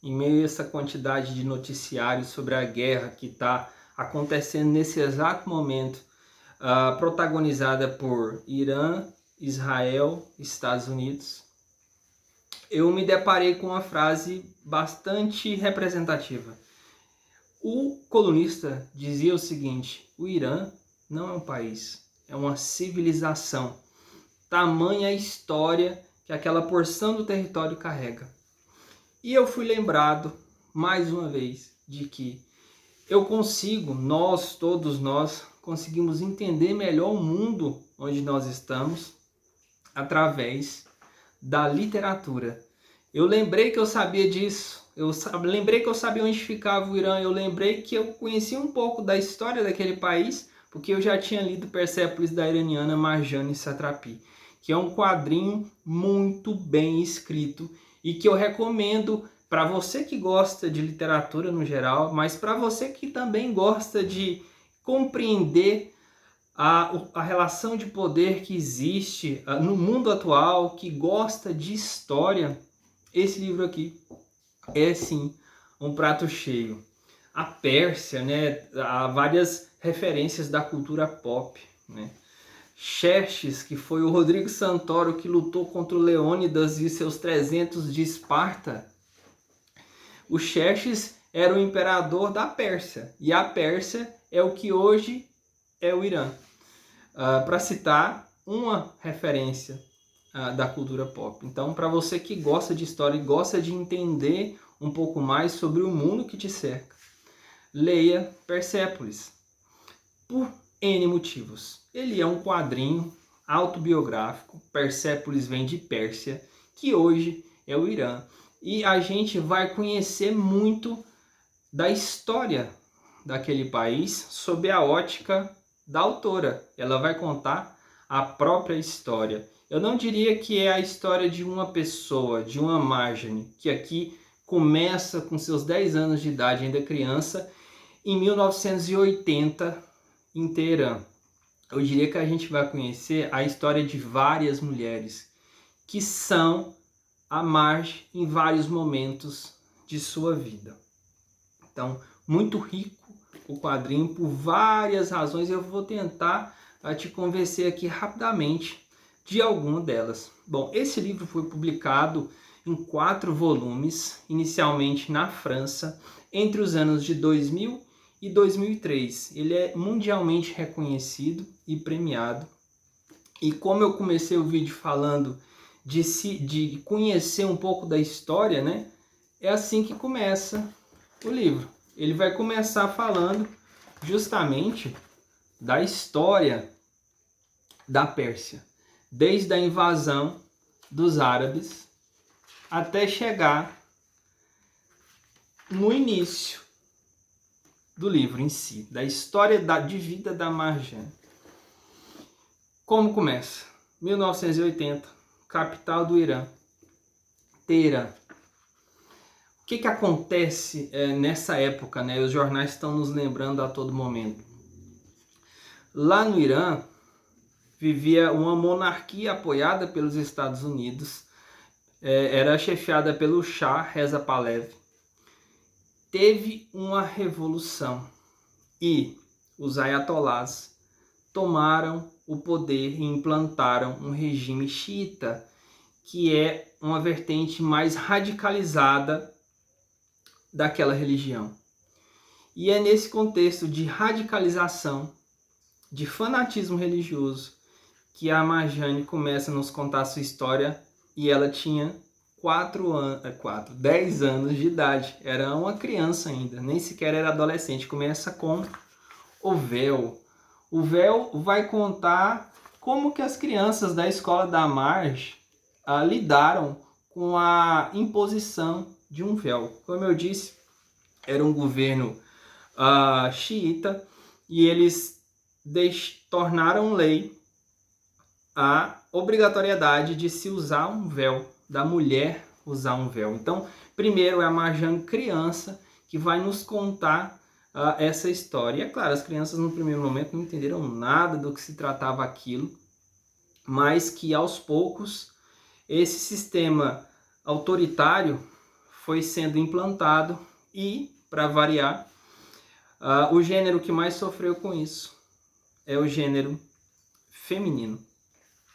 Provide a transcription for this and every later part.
em meio a essa quantidade de noticiários sobre a guerra que está acontecendo nesse exato momento, protagonizada por Irã, Israel, Estados Unidos, eu me deparei com uma frase bastante representativa. O colunista dizia o seguinte: o Irã não é um país, é uma civilização. Tamanha a história que aquela porção do território carrega. E eu fui lembrado, mais uma vez, de que todos nós, conseguimos entender melhor o mundo onde nós estamos através da literatura. Eu lembrei que eu sabia disso, lembrei que eu sabia onde ficava o Irã, eu lembrei que eu conhecia um pouco da história daquele país, porque eu já tinha lido Persépolis da iraniana Marjane Satrapi, que é um quadrinho muito bem escrito e que eu recomendo para você que gosta de literatura no geral, mas para você que também gosta de compreender a relação de poder que existe no mundo atual, que gosta de história, esse livro aqui é sim um prato cheio. A Pérsia, né, há várias referências da cultura pop, né? Xerxes, que foi o Rodrigo Santoro que lutou contra o Leônidas e seus 300 de Esparta. O Xerxes era o imperador da Pérsia, e a Pérsia é o que hoje é o Irã. Para citar uma referência da cultura pop. Então, para você que gosta de história e gosta de entender um pouco mais sobre o mundo que te cerca, leia Persépolis, por N motivos. Ele é um quadrinho autobiográfico, Persépolis vem de Pérsia, que hoje é o Irã. E a gente vai conhecer muito da história daquele país sob a ótica da autora. Ela vai contar a própria história. Eu não diria que é a história de uma pessoa, de uma Marjane, que aqui começa com seus 10 anos de idade, ainda criança, em 1980, em Teherã. Eu diria que a gente vai conhecer a história de várias mulheres que são a Marge em vários momentos de sua vida. Então, muito rico o quadrinho por várias razões. Eu vou tentar te convencer aqui rapidamente de alguma delas. Bom, esse livro foi publicado em 4 volumes, inicialmente na França, entre os anos de 2000 e 2003. Ele é mundialmente reconhecido e premiado. E como eu comecei o vídeo falando de conhecer um pouco da história, né? É assim que começa o livro. Ele vai começar falando justamente da história da Pérsia, desde a invasão dos árabes até chegar no início do livro em si, da história de vida da Marjane. Como começa? 1980, capital do Irã, Teherã. O que acontece nessa época, né? Os jornais estão nos lembrando a todo momento. Lá no Irã, vivia uma monarquia apoiada pelos Estados Unidos, era chefiada pelo Shah Reza Pahlavi. Teve uma revolução e os ayatolás tomaram o poder e implantaram um regime xiita, que é uma vertente mais radicalizada daquela religião. E é nesse contexto de radicalização, de fanatismo religioso, que a Marjane começa a nos contar a sua história, e ela tinha 10 anos de idade. Era uma criança ainda, nem sequer era adolescente. Começa com o véu. O véu vai contar como que as crianças da escola da Marge lidaram com a imposição de um véu. Como eu disse, era um governo xiita, e eles tornaram lei a obrigatoriedade de se usar um véu, da mulher usar um véu. Então, primeiro é a Marjane criança que vai nos contar essa história. E é claro, as crianças no primeiro momento não entenderam nada do que se tratava aquilo, mas que aos poucos esse sistema autoritário foi sendo implantado e, para variar, o gênero que mais sofreu com isso é o gênero feminino.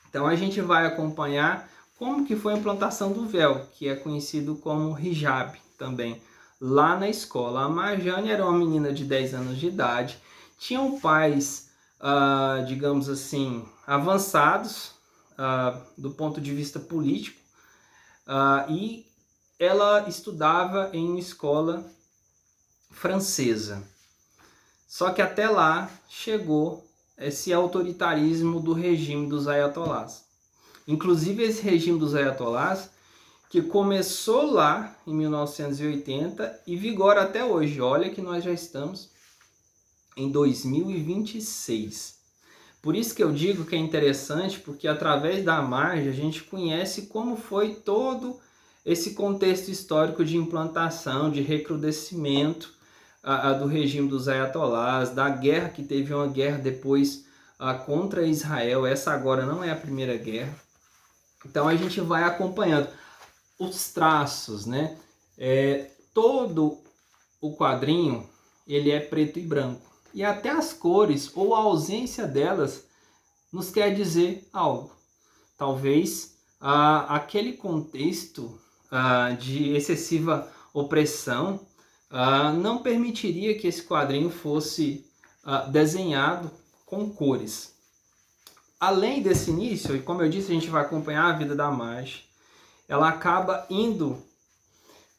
Então a gente vai acompanhar como que foi a implantação do véu, que é conhecido como hijab também, lá na escola. A Marjane era uma menina de 10 anos de idade, tinham pais, digamos assim, avançados do ponto de vista político, e ela estudava em uma escola francesa. Só que até lá chegou esse autoritarismo do regime dos ayatolás. Inclusive esse regime dos ayatolás, que começou lá em 1980 e vigora até hoje. Olha que nós já estamos em 2026. Por isso que eu digo que é interessante, porque através da Marge a gente conhece como foi todo esse contexto histórico de implantação, de recrudescimento do regime dos ayatolás, da guerra que teve uma guerra depois contra Israel. Essa agora não é a primeira guerra. Então a gente vai acompanhando os traços, né? Todo o quadrinho ele é preto e branco. E até as cores ou a ausência delas nos quer dizer algo. Talvez aquele contexto de excessiva opressão não permitiria que esse quadrinho fosse desenhado com cores. Além desse início, e como eu disse, a gente vai acompanhar a vida da Marge, ela acaba indo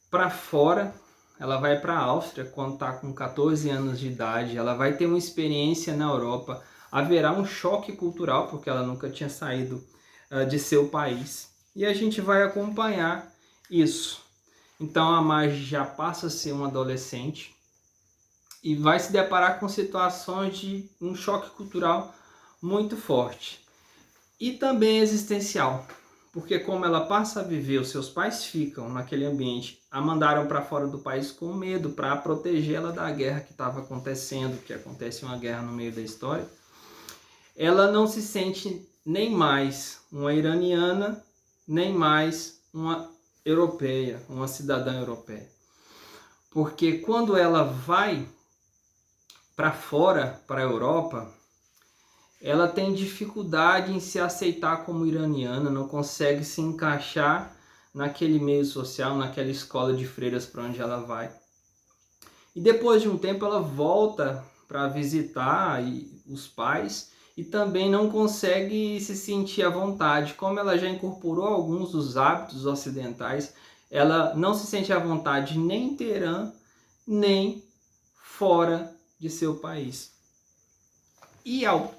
para fora. Ela vai para a Áustria quando está com 14 anos de idade. Ela vai ter uma experiência na Europa. Haverá um choque cultural, porque ela nunca tinha saído de seu país. E a gente vai acompanhar isso. Então a Marge já passa a ser uma adolescente e vai se deparar com situações de um choque cultural muito forte. E também existencial. Porque como ela passa a viver, os seus pais ficam naquele ambiente, a mandaram para fora do país com medo para protegê-la da guerra que estava acontecendo, que acontece uma guerra no meio da história. Ela não se sente nem mais uma iraniana, nem mais uma europeia, uma cidadã europeia. Porque quando ela vai para fora, para a Europa, ela tem dificuldade em se aceitar como iraniana, não consegue se encaixar naquele meio social, naquela escola de freiras para onde ela vai. E depois de um tempo ela volta para visitar os pais e também não consegue se sentir à vontade. Como ela já incorporou alguns dos hábitos ocidentais, ela não se sente à vontade nem em Teherã, nem fora de seu país. E ao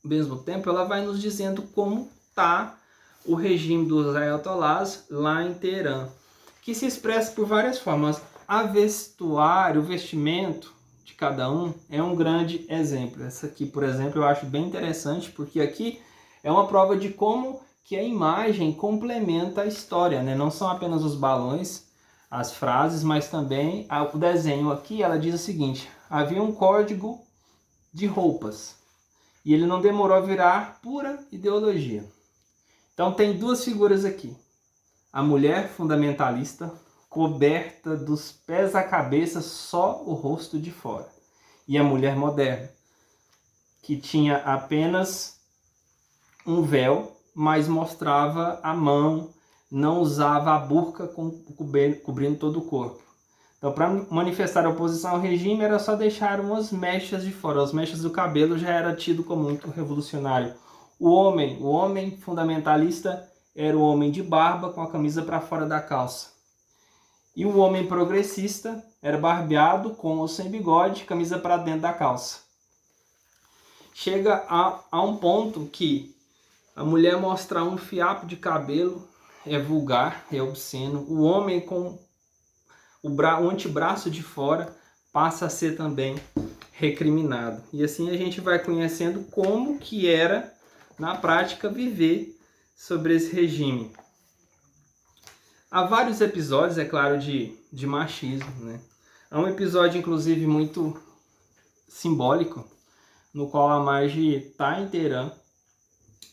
mesmo tempo ela vai nos dizendo como está o regime dos ayatolás lá em Teherã, que se expressa por várias formas. A vestuário, o vestimento de cada um é um grande exemplo. Essa aqui, por exemplo, eu acho bem interessante, porque aqui é uma prova de como que a imagem complementa a história, né? Não são apenas os balões, as frases, mas também o desenho aqui. Ela diz o seguinte: havia um código de roupas e ele não demorou a virar pura ideologia. Então tem duas figuras aqui. A mulher fundamentalista, coberta dos pés à cabeça, só o rosto de fora. E a mulher moderna, que tinha apenas um véu, mas mostrava a mão, não usava a burca cobrindo todo o corpo. Então, para manifestar a oposição ao regime, era só deixar umas mechas de fora. As mechas do cabelo já era tido como muito revolucionário. O homem fundamentalista era o homem de barba com a camisa para fora da calça. E o homem progressista era barbeado com ou sem bigode, camisa para dentro da calça. Chega a um ponto que a mulher mostrar um fiapo de cabelo é vulgar, é obsceno. O homem com o antebraço de fora passa a ser também recriminado. E assim a gente vai conhecendo como que era, na prática, viver sobre esse regime. Há vários episódios, é claro, de machismo, né? Há um episódio, inclusive, muito simbólico, no qual a Marge está em Teherã.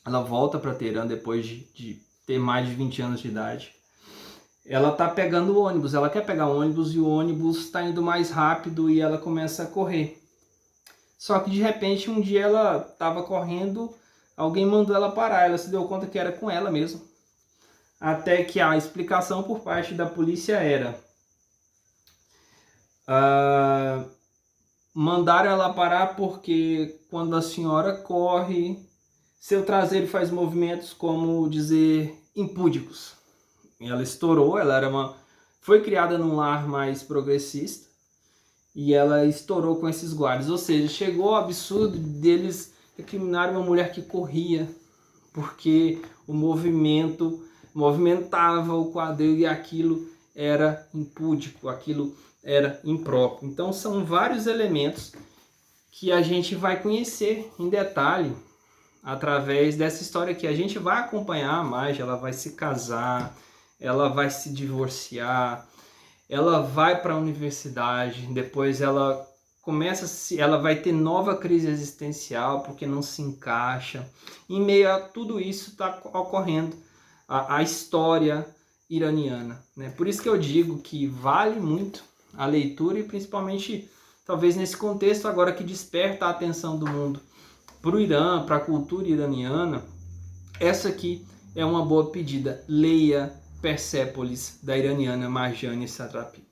Ela volta para Teherã depois de ter mais de 20 anos de idade. ela tá pegando o ônibus, ela quer pegar o ônibus e o ônibus está indo mais rápido e ela começa a correr. Só que de repente um dia ela estava correndo, alguém mandou ela parar, ela se deu conta que era com ela mesmo. Até que a explicação por parte da polícia era: mandaram ela parar porque quando a senhora corre, seu traseiro faz movimentos, como dizer, impúdicos. Ela estourou, foi criada num lar mais progressista e ela estourou com esses guardas. Ou seja, chegou ao absurdo deles recriminarem uma mulher que corria, porque o movimento movimentava o quadril e aquilo era impúdico, aquilo era impróprio. Então são vários elementos que a gente vai conhecer em detalhe através dessa história que a gente vai acompanhar mais. Ela vai se casar, ela vai se divorciar, ela vai para a universidade, depois ela ela vai ter nova crise existencial porque não se encaixa. Em meio a tudo isso está ocorrendo a história iraniana, né? Por isso que eu digo que vale muito a leitura, e principalmente talvez nesse contexto agora que desperta a atenção do mundo para o Irã, para a cultura iraniana. Essa aqui é uma boa pedida. Leia Persépolis, da iraniana Marjane Satrapi.